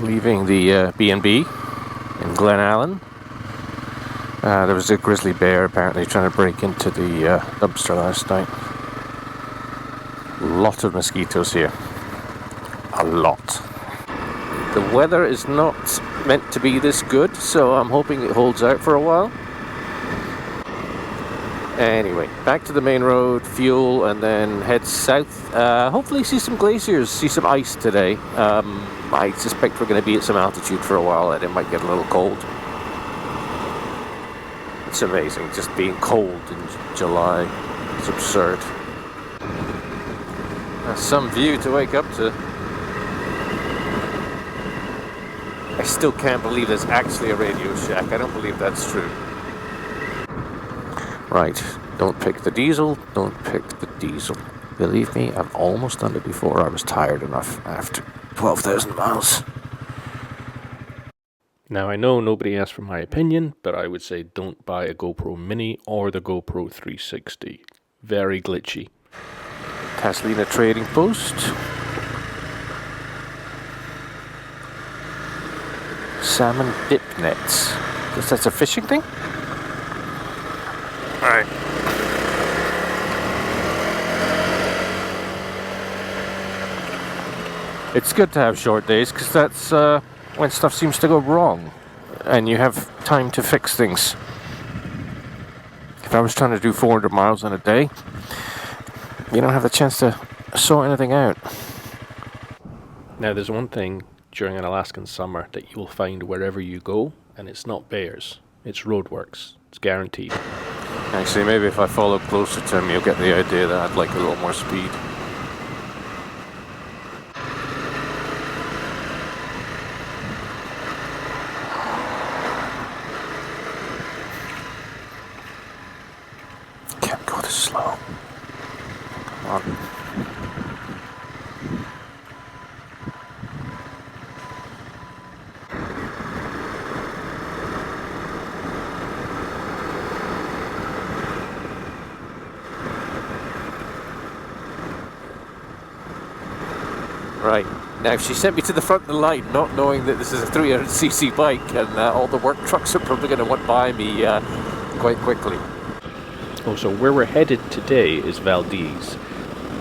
leaving the B&B in Glennallen. There was a grizzly bear apparently trying to break into the dumpster last night. A lot of mosquitoes here. A lot. The weather is not meant to be this good, so I'm hoping it holds out for a while. Anyway, back to the main road, fuel, and then head south. Hopefully see some glaciers, see some ice today. I suspect we're going to be at some altitude for a while and it might get a little cold. It's amazing, just being cold in July. It's absurd. That's some view to wake up to. I still can't believe there's actually a Radio Shack. I don't believe that's true. Right, don't pick the diesel, don't pick the diesel. Believe me, I've almost done it before. I was tired enough after 12,000 miles. Now I know nobody asked for my opinion, but I would say don't buy a GoPro Mini or the GoPro 360. Very glitchy. Taslina Trading Post. Salmon dip nets. Guess that's a fishing thing? Alright. It's good to have short days because that's when stuff seems to go wrong and you have time to fix things. If I was trying to do 400 miles in a day, you don't have the chance to sort anything out. Now there's one thing during an Alaskan summer that you'll find wherever you go, and it's not bears, it's roadworks. It's guaranteed. Actually, maybe if I follow closer to him, you'll get the idea that I'd like a little more speed. Can't go this slow. Come on. Right, now she sent me to the front of the line not knowing that this is a 300cc bike and all the work trucks are probably going to want by me quite quickly. Oh, so where we're headed today is Valdez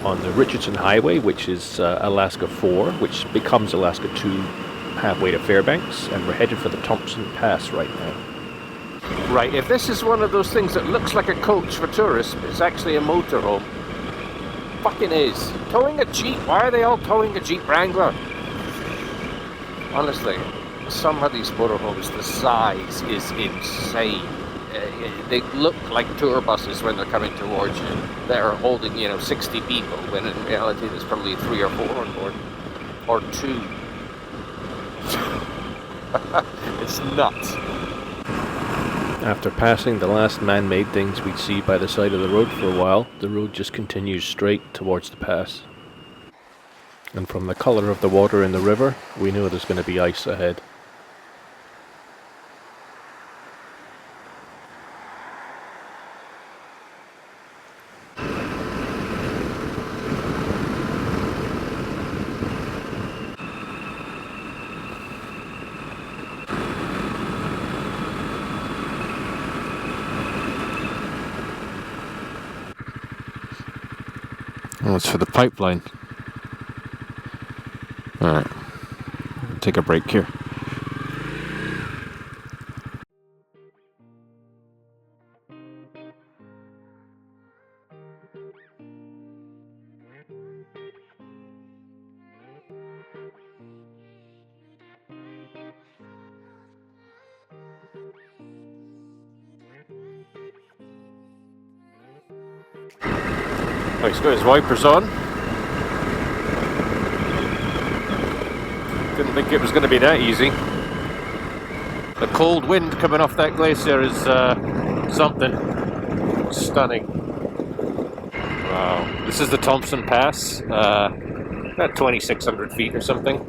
on the Richardson Highway, which is Alaska 4, which becomes Alaska 2 halfway to Fairbanks, and we're headed for the Thompson Pass right now. Right, if this is one of those things that looks like a coach for tourists, but it's actually a motorhome. Fucking is. Towing a Jeep. Why are they all towing a Jeep Wrangler? Honestly, some of these motorhomes, the size is insane. They look like tour buses when they're coming towards you. They're holding, 60 people, when in reality there's probably 3 or 4 on board. Or 2. It's nuts. After passing the last man-made things we'd see by the side of the road for a while, the road just continues straight towards the pass. And from the colour of the water in the river, we know there's going to be ice ahead. Oh, it's for the pipeline. Alright. Take a break here. Oh, he's got his wipers on. Didn't think it was going to be that easy. The cold wind coming off that glacier is something stunning. Wow. This is the Thompson Pass. About 2,600 feet or something.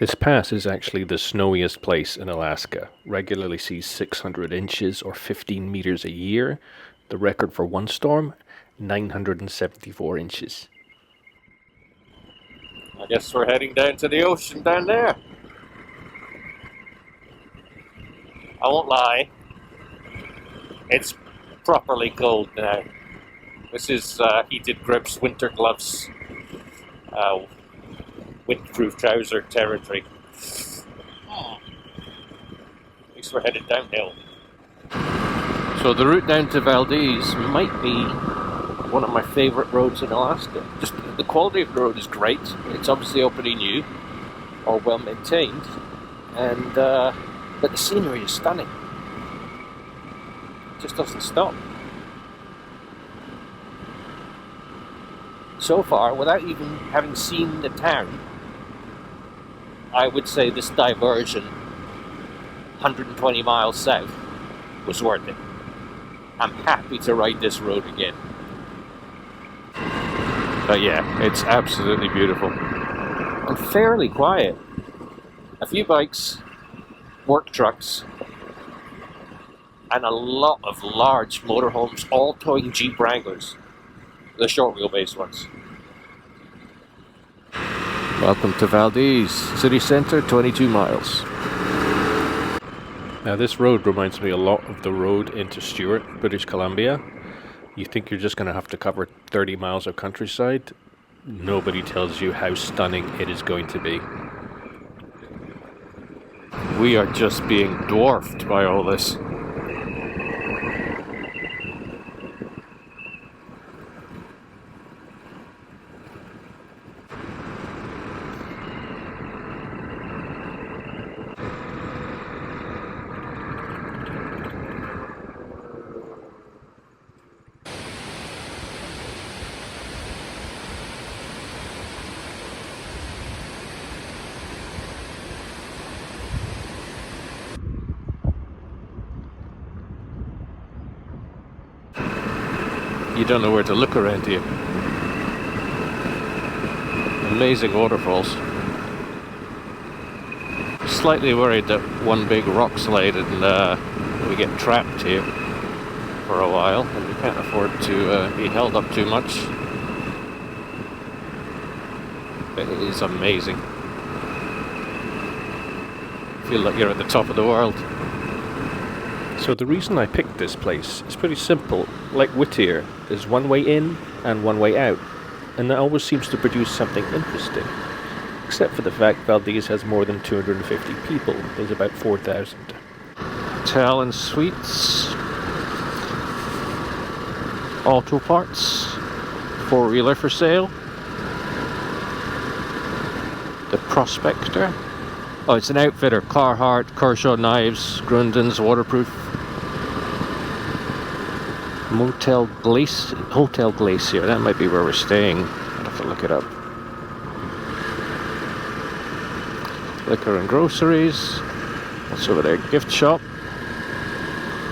This pass is actually the snowiest place in Alaska. Regularly sees 600 inches or 15 meters a year. The record for one storm, 974 inches. I guess we're heading down to the ocean down there. I won't lie, it's properly cold now. This is heated grips, winter gloves, windproof trouser territory. At least we're headed downhill. So the route down to Valdez might be one of my favourite roads in Alaska. Just the quality of the road is great. It's obviously all pretty new or well maintained, and but the scenery is stunning. It just doesn't stop. So far, without even having seen the town, I would say this diversion, 120 miles south, was worth it. I'm happy to ride this road again. But yeah, it's absolutely beautiful. And fairly quiet. A few bikes, work trucks, and a lot of large motorhomes, all towing Jeep Wranglers. The short wheelbase ones. Welcome to Valdez, city centre, 22 miles. Now this road reminds me a lot of the road into Stewart, British Columbia. You think you're just going to have to cover 30 miles of countryside? Nobody tells you how stunning it is going to be. We are just being dwarfed by all this. You don't know where to look around here. Amazing waterfalls. Slightly worried that one big rock slide and we get trapped here for a while, and we can't afford to be held up too much. But it is amazing. Feel like you're at the top of the world. So the reason I picked this place is pretty simple. Like Whittier, there's one way in and one way out, and that always seems to produce something interesting. Except for the fact Valdez has more than 250 people. There's about 4,000. Hotel and suites. Auto parts. Four-wheeler for sale. The Prospector. Oh, it's an outfitter. Carhartt, Kershaw Knives, Grundens, waterproof. Hotel Glacier. That might be where we're staying. I'd have to look it up. Liquor and groceries. What's over there? Gift shop.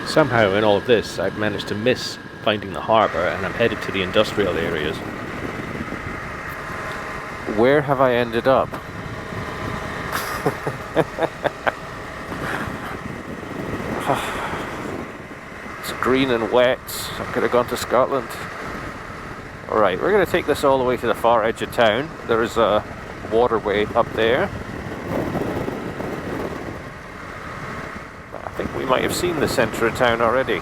Somehow in all of this, I've managed to miss finding the harbour, and I'm headed to the industrial areas. Where have I ended up? It's green and wet. I could have gone to Scotland. Alright, we're going to take this all the way to the far edge of town. There is a waterway up there. I think we might have seen the centre of town already.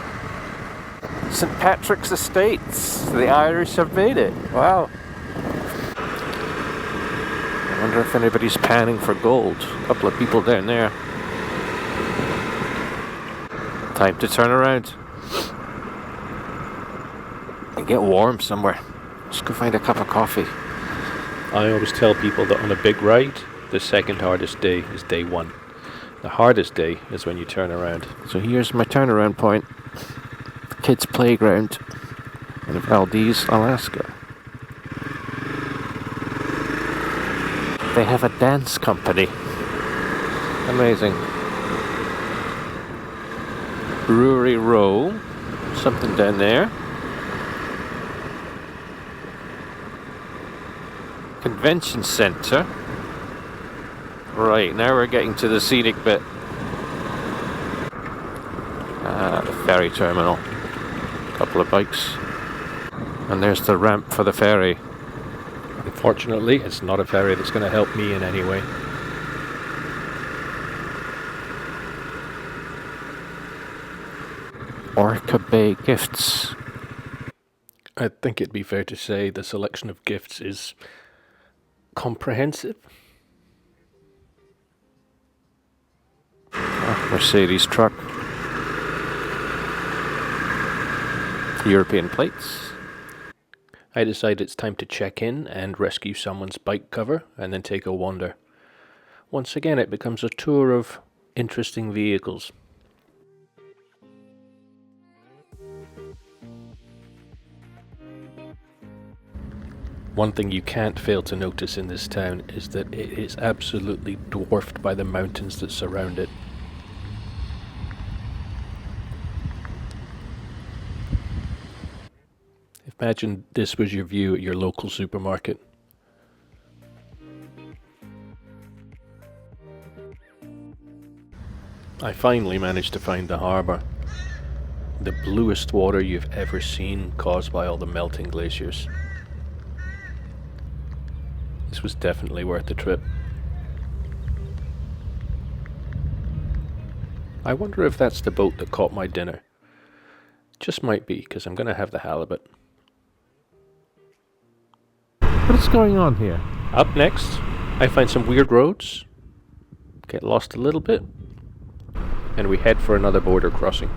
St. Patrick's Estates. The Irish have made it. Wow. I wonder if anybody's panning for gold. A couple of people down there. Time to turn around and get warm somewhere. Let's go find a cup of coffee. I always tell people that on a big ride, the second hardest day is day one. The hardest day is when you turn around. So here's my turnaround point. Kids' playground in Valdez, Alaska. They have a dance company. Amazing. Brewery Row. Something down there. Convention Centre. Right, now we're getting to the scenic bit. The ferry terminal. Couple of bikes. And there's the ramp for the ferry. Unfortunately, it's not a ferry that's going to help me in any way. Orca Bay gifts. I think it'd be fair to say the selection of gifts is comprehensive. Mercedes truck. European plates. I decide it's time to check in and rescue someone's bike cover and then take a wander. Once again, it becomes a tour of interesting vehicles. One thing you can't fail to notice in this town is that it is absolutely dwarfed by the mountains that surround it. Imagine this was your view at your local supermarket. I finally managed to find the harbour. The bluest water you've ever seen, caused by all the melting glaciers. This was definitely worth the trip. I wonder if that's the boat that caught my dinner. Just might be, because I'm going to have the halibut. What's going on here? Up next, I find some weird roads, get lost a little bit, and we head for another border crossing.